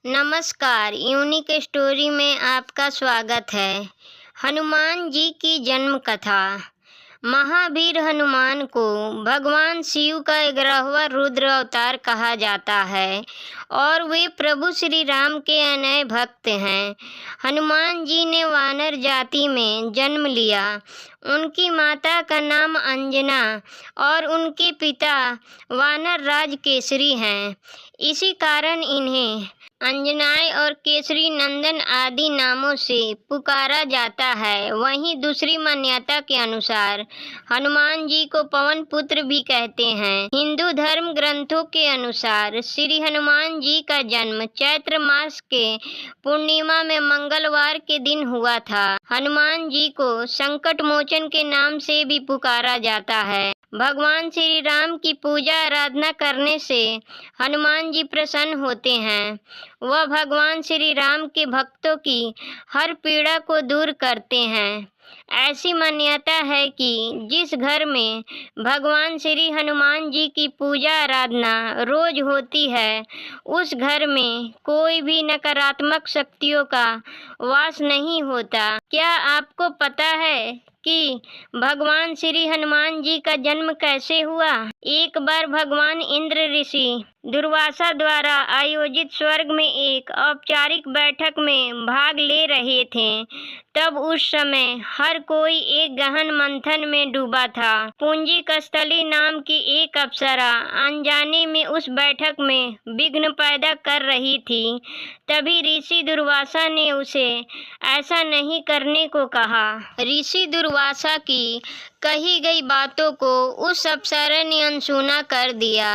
नमस्कार, unique story में आपका स्वागत है। हनुमान जी की जन्म कथा। महावीर हनुमान को भगवान शिव का 11वां रुद्र अवतार कहा जाता है और वे प्रभु श्री राम के अनन्य भक्त हैं। हनुमान जी ने वानर जाति में जन्म लिया। उनकी माता का नाम अंजना और उनके पिता वानर राज केसरी हैं। इसी कारण इन्हें अंजनाय और केसरी नंदन आदि नामों से पुकारा जाता है। वहीं दूसरी मान्यता के अनुसार हनुमान जी को पवन पुत्र भी कहते हैं। हिंदू धर्म ग्रंथों के अनुसार श्री हनुमान जी का जन्म चैत्र मास के पूर्णिमा में मंगलवार के दिन हुआ था। हनुमान जी को संकट मोचन के नाम से भी पुकारा जाता है। भगवान श्री राम की पूजा आराधना करने से हनुमान जी प्रसन्न होते हैं। वह भगवान श्री राम के भक्तों की हर पीड़ा को दूर करते हैं। ऐसी मान्यता है कि जिस घर में भगवान श्री हनुमान जी की पूजा आराधना रोज होती है, उस घर में कोई भी नकारात्मक शक्तियों का वास नहीं होता। क्या आपको पता है कि भगवान श्री हनुमान जी का जन्म कैसे हुआ? एक बार भगवान इंद्र ऋषि दुर्वासा द्वारा आयोजित स्वर्ग में एक औपचारिक बैठक में भाग ले रहे थे। तब उस समय हर कोई एक गहन मंथन में डूबा था। पूंजी कस्थली नाम की एक अप्सरा अनजाने में उस बैठक में विघ्न पैदा कर रही थी। तभी ऋषि दुर्वासा ने उसे ऐसा नहीं करने को कहा। ऋषि दुर्वासा की कही गई बातों को उस अप्सरा ने अनसुना कर दिया।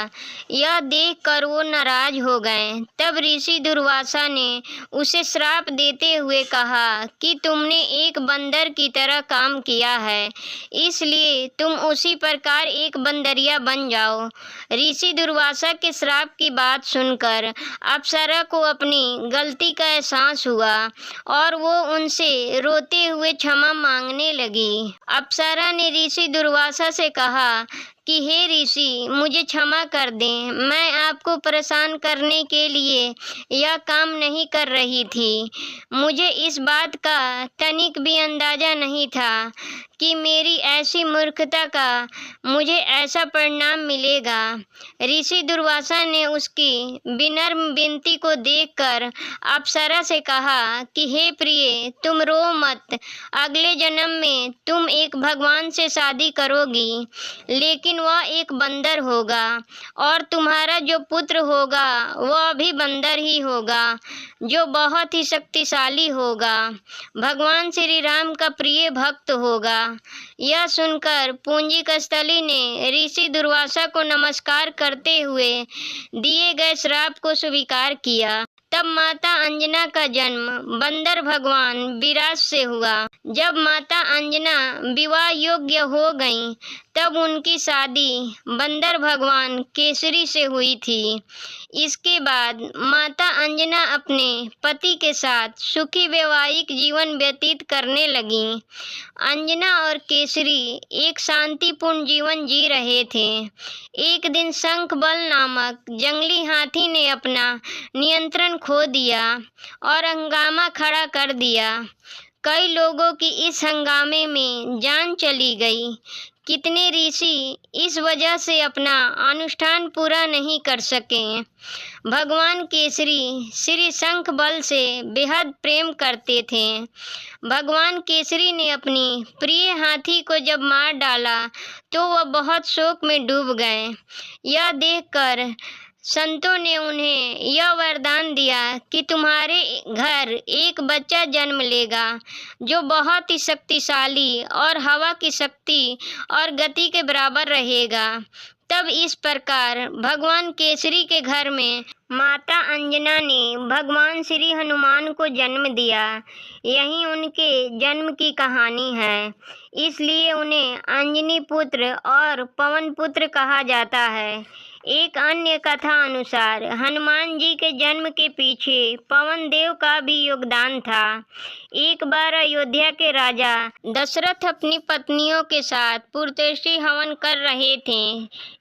यह देखकर वो नाराज हो गए। तब ऋषि दुर्वासा ने उसे श्राप देते हुए कहा कि तुमने एक बंदर की तरह काम किया है, इसलिए तुम उसी प्रकार एक बंदरिया बन जाओ। ऋषि दुर्वासा के श्राप की बात सुनकर अप्सरा को अपनी गलती का एहसास हुआ और वो उनसे रोते हुए क्षमा मांगने लगी। अप्सरा ने ऋषि दुर्वासा से कहा कि हे ऋषि, मुझे क्षमा कर दें। मैं आपको परेशान करने के लिए यह काम नहीं कर रही थी। मुझे इस बात का तनिक भी अंदाजा नहीं था कि मेरी ऐसी मूर्खता का मुझे ऐसा परिणाम मिलेगा। ऋषि दुर्वासा ने उसकी विनम्र विनती को देखकर अप्सरा से कहा कि हे प्रिय, तुम रो मत। अगले जन्म में तुम एक भगवान से शादी करोगी, लेकिन वह एक बंदर होगा और तुम्हारा जो पुत्र होगा वह भी बंदर ही होगा, जो बहुत ही शक्तिशाली होगा, भगवान श्री राम का प्रिय भक्त होगा। यह सुनकर पूंजी कस्थली ने ऋषि दुर्वासा को नमस्कार करते हुए दिए गए श्राप को स्वीकार किया। तब माता अंजना का जन्म बंदर भगवान विराट से हुआ। जब माता अंजना विवाह योग्य हो गईं, तब उनकी शादी बंदर भगवान केसरी से हुई थी। इसके बाद माता अंजना अपने पति के साथ सुखी वैवाहिक जीवन व्यतीत करने लगीं। अंजना और केसरी एक शांतिपूर्ण जीवन जी रहे थे। एक दिन शंखबल नामक जंगली हाथी ने अपना नियंत्रण खो दिया और हंगामा खड़ा कर दिया। कई लोगों की इस हंगामे में जान चली गई। कितने ऋषि इस वजह से अपना अनुष्ठान पूरा नहीं कर सके। भगवान केसरी श्री शंखबल से बेहद प्रेम करते थे। भगवान केसरी ने अपनी प्रिय हाथी को जब मार डाला तो वह बहुत शोक में डूब गए। यह देखकर संतों ने उन्हें यह वरदान दिया कि तुम्हारे घर एक बच्चा जन्म लेगा जो बहुत ही शक्तिशाली और हवा की शक्ति और गति के बराबर रहेगा। तब इस प्रकार भगवान केसरी के घर में माता अंजना ने भगवान श्री हनुमान को जन्म दिया। यही उनके जन्म की कहानी है, इसलिए उन्हें अंजनी पुत्र और पवन पुत्र कहा जाता है। एक अन्य कथा अनुसार हनुमान जी के जन्म के पीछे पवन देव का भी योगदान था। एक बार अयोध्या के राजा दशरथ अपनी पत्नियों के साथ पुत्रषि हवन कर रहे थे।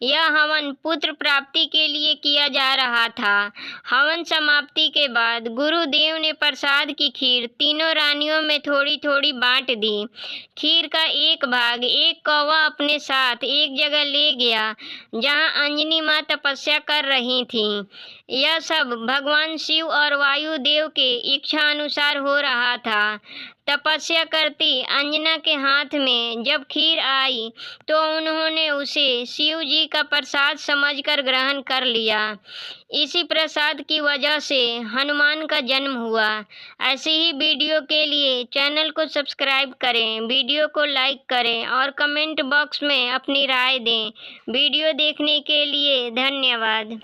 यह हवन पुत्र प्राप्ति के लिए किया जा रहा था। हवन समाप्ति के बाद गुरुदेव ने प्रसाद की खीर तीनों रानियों में थोड़ी थोड़ी बांट दी। खीर का एक भाग एक कौवा अपने साथ एक जगह ले गया जहां अंजनी मां तपस्या कर रही थीं। यह सब भगवान शिव और वायुदेव के इच्छा अनुसार हो रहा था। तपस्या करती अंजना के हाथ में जब खीर आई तो उन्होंने उसे शिव जी का प्रसाद समझकर ग्रहण कर लिया। इसी प्रसाद की वजह से हनुमान का जन्म हुआ। ऐसी ही वीडियो के लिए चैनल को सब्सक्राइब करें, वीडियो को लाइक करें और कमेंट बॉक्स में अपनी राय दें। वीडियो देखने के लिए धन्यवाद।